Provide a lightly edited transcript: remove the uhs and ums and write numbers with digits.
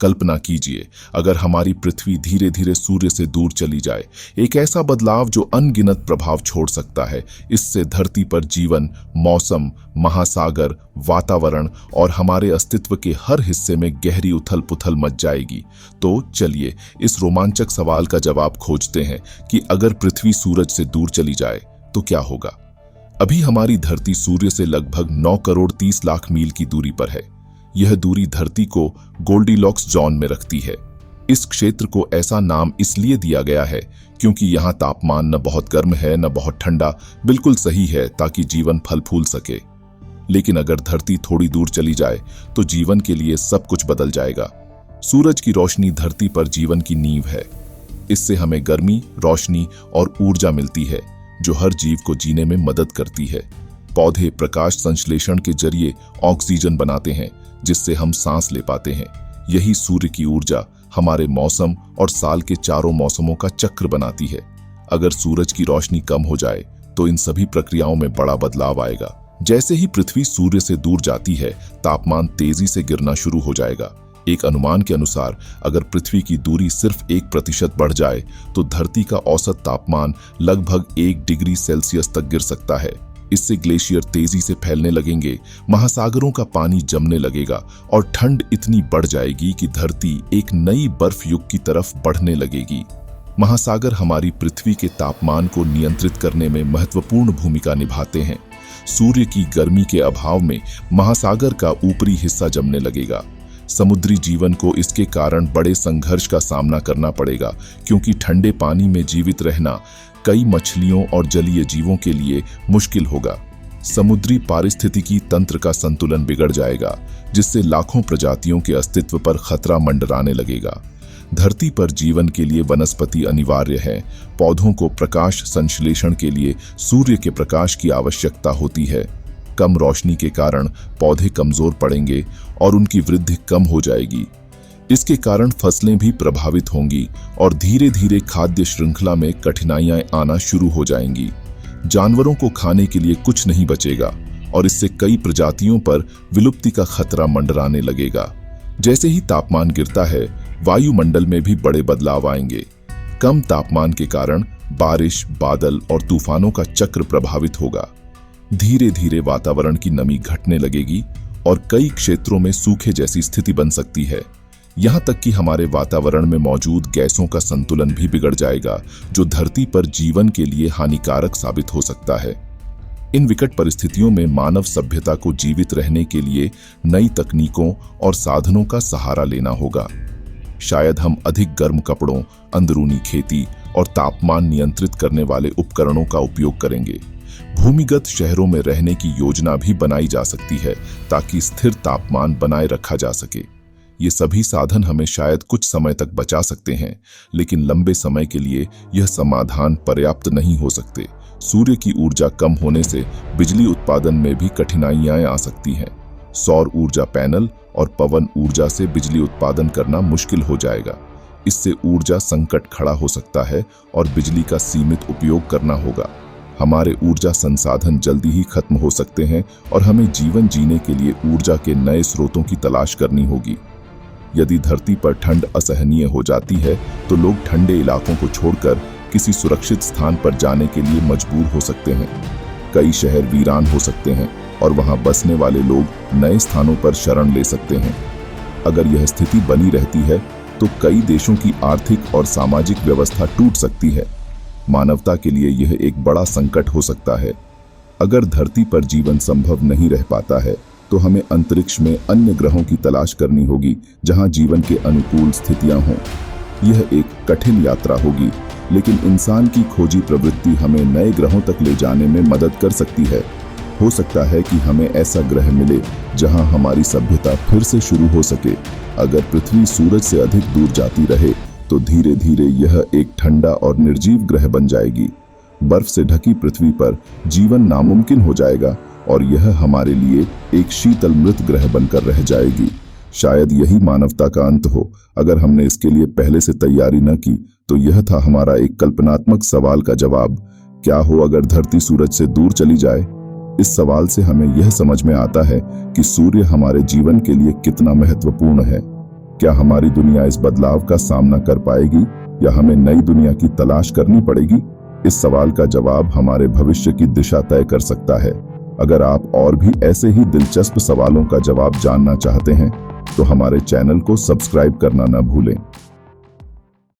कल्पना कीजिए, अगर हमारी पृथ्वी धीरे धीरे सूर्य से दूर चली जाए, एक ऐसा बदलाव जो अनगिनत प्रभाव छोड़ सकता है। इससे धरती पर जीवन, मौसम, महासागर, वातावरण और हमारे अस्तित्व के हर हिस्से में गहरी उथल पुथल मच जाएगी। तो चलिए इस रोमांचक सवाल का जवाब खोजते हैं कि अगर पृथ्वी सूरज से दूर चली जाए तो क्या होगा। अभी हमारी धरती सूर्य से लगभग 9 करोड़ 30 लाख मील की दूरी पर है। यह दूरी धरती को गोल्डीलॉक्स जोन में रखती है। इस क्षेत्र को ऐसा नाम इसलिए दिया गया है क्योंकि यहाँ तापमान न बहुत गर्म है न बहुत ठंडा, बिल्कुल सही है ताकि जीवन फल फूल सके। लेकिन अगर धरती थोड़ी दूर चली जाए तो जीवन के लिए सब कुछ बदल जाएगा। सूरज की रोशनी धरती पर जीवन की नींव है। इससे हमें गर्मी, रोशनी और ऊर्जा मिलती है जो हर जीव को जीने में मदद करती है। पौधे प्रकाश संश्लेषण के जरिए ऑक्सीजन बनाते हैं जिससे हम सांस ले पाते हैं। यही सूर्य की ऊर्जा हमारे मौसम और साल के चारों मौसमों का चक्र बनाती है। अगर सूरज की रोशनी कम हो जाए तो इन सभी प्रक्रियाओं में बड़ा बदलाव आएगा। जैसे ही पृथ्वी सूर्य से दूर जाती है, तापमान तेजी से गिरना शुरू हो जाएगा। एक अनुमान के अनुसार अगर पृथ्वी की दूरी सिर्फ 1% बढ़ जाए तो धरती का औसत तापमान लगभग 1 डिग्री सेल्सियस तक गिर सकता है। इससे ग्लेशियर तेजी से फैलने लगेंगे, महासागरों का पानी जमने लगेगा और ठंड इतनी बढ़ जाएगी कि धरती एक नई बर्फ युग की तरफ बढ़ने लगेगी। महासागर हमारी पृथ्वी के तापमान को नियंत्रित करने में महत्वपूर्ण भूमिका निभाते हैं। सूर्य की गर्मी के अभाव में महासागर का ऊपरी हिस्सा जमने लगेगा। समुद्री जीवन को इसके कारण बड़े संघर्ष का सामना करना पड़ेगा क्योंकि ठंडे पानी में जीवित रहना कई मछलियों और जलीय जीवों के लिए मुश्किल होगा। समुद्री पारिस्थितिकी तंत्र का संतुलन बिगड़ जाएगा जिससे लाखों प्रजातियों के अस्तित्व पर खतरा मंडराने लगेगा। धरती पर जीवन के लिए वनस्पति अनिवार्य है। पौधों को प्रकाश संश्लेषण के लिए सूर्य के प्रकाश की आवश्यकता होती है। कम रोशनी के कारण पौधे कमजोर पड़ेंगे और उनकी वृद्धि कम हो जाएगी। इसके कारण फसलें भी प्रभावित होंगी और धीरे धीरे खाद्य श्रृंखला में कठिनाइयां आना शुरू हो जाएंगी। जानवरों को खाने के लिए कुछ नहीं बचेगा और इससे कई प्रजातियों पर विलुप्ति का खतरा मंडराने लगेगा। जैसे ही तापमान गिरता है, वायुमंडल में भी बड़े बदलाव आएंगे। कम तापमान के कारण बारिश, बादल और तूफानों का चक्र प्रभावित होगा। धीरे धीरे वातावरण की नमी घटने लगेगी और कई क्षेत्रों में सूखे जैसी स्थिति बन सकती है। यहाँ तक कि हमारे वातावरण में मौजूद गैसों का संतुलन भी बिगड़ जाएगा जो धरती पर जीवन के लिए हानिकारक साबित हो सकता है। इन विकट परिस्थितियों में मानव सभ्यता को जीवित रहने के लिए नई तकनीकों और साधनों का सहारा लेना होगा। शायद हम अधिक गर्म कपड़ों, अंदरूनी खेती और तापमान नियंत्रित करने वाले उपकरणों का उपयोग करेंगे। भूमिगत शहरों में रहने की योजना भी बनाई जा सकती है ताकि स्थिर तापमान बनाए रखा जा सके। ये सभी साधन हमें शायद कुछ समय तक बचा सकते हैं, लेकिन लंबे समय के लिए यह समाधान पर्याप्त नहीं हो सकते। सूर्य की ऊर्जा कम होने से बिजली उत्पादन में भी कठिनाइयां आ सकती हैं। सौर ऊर्जा पैनल और पवन ऊर्जा से बिजली उत्पादन करना मुश्किल हो जाएगा। इससे ऊर्जा संकट खड़ा हो सकता है और बिजली का सीमित उपयोग करना होगा। हमारे ऊर्जा संसाधन जल्दी ही खत्म हो सकते हैं और हमें जीवन जीने के लिए ऊर्जा के नए स्रोतों की तलाश करनी होगी। यदि धरती पर ठंड असहनीय हो जाती है तो लोग ठंडे इलाकों को छोड़कर किसी सुरक्षित स्थान पर जाने के लिए मजबूर हो सकते हैं। कई शहर वीरान हो सकते हैं और वहां बसने वाले लोग नए स्थानों पर शरण ले सकते हैं। अगर यह स्थिति बनी रहती है तो कई देशों की आर्थिक और सामाजिक व्यवस्था टूट सकती है। मानवता के लिए यह एक बड़ा संकट हो सकता है। अगर धरती पर जीवन संभव नहीं रह पाता है तो हमें अंतरिक्ष में अन्य ग्रहों की तलाश करनी होगी जहां जीवन के अनुकूल स्थितियां हों। यह एक कठिन यात्रा होगी, लेकिन इंसान की खोजी प्रवृत्ति हमें नए ग्रहों तक ले जाने में मदद कर सकती है। हो सकता है कि हमें ऐसा ग्रह मिले जहां हमारी सभ्यता फिर से शुरू हो सके। अगर पृथ्वी सूरज से अधिक दूर जाती रहे तो धीरे धीरे यह एक ठंडा और निर्जीव ग्रह बन जाएगी। बर्फ से ढकी पृथ्वी पर जीवन नामुमकिन हो जाएगा और यह हमारे लिए एक शीतल मृत ग्रह बनकर रह जाएगी। शायद यही मानवता का अंत हो। अगर हमने इसके लिए पहले से तैयारी न की तो यह था हमारा एक कल्पनात्मक सवाल का जवाब। क्या हो अगर धरती सूरज से दूर चली जाए? इस सवाल से हमें यह समझ में आता है कि सूर्य हमारे जीवन के लिए कितना महत्वपूर्ण है। क्या हमारी दुनिया इस बदलाव का सामना कर पाएगी या हमें नई दुनिया की तलाश करनी पड़ेगी? इस सवाल का जवाब हमारे भविष्य की दिशा तय कर सकता है। अगर आप और भी ऐसे ही दिलचस्प सवालों का जवाब जानना चाहते हैं तो हमारे चैनल को सब्सक्राइब करना न भूलें।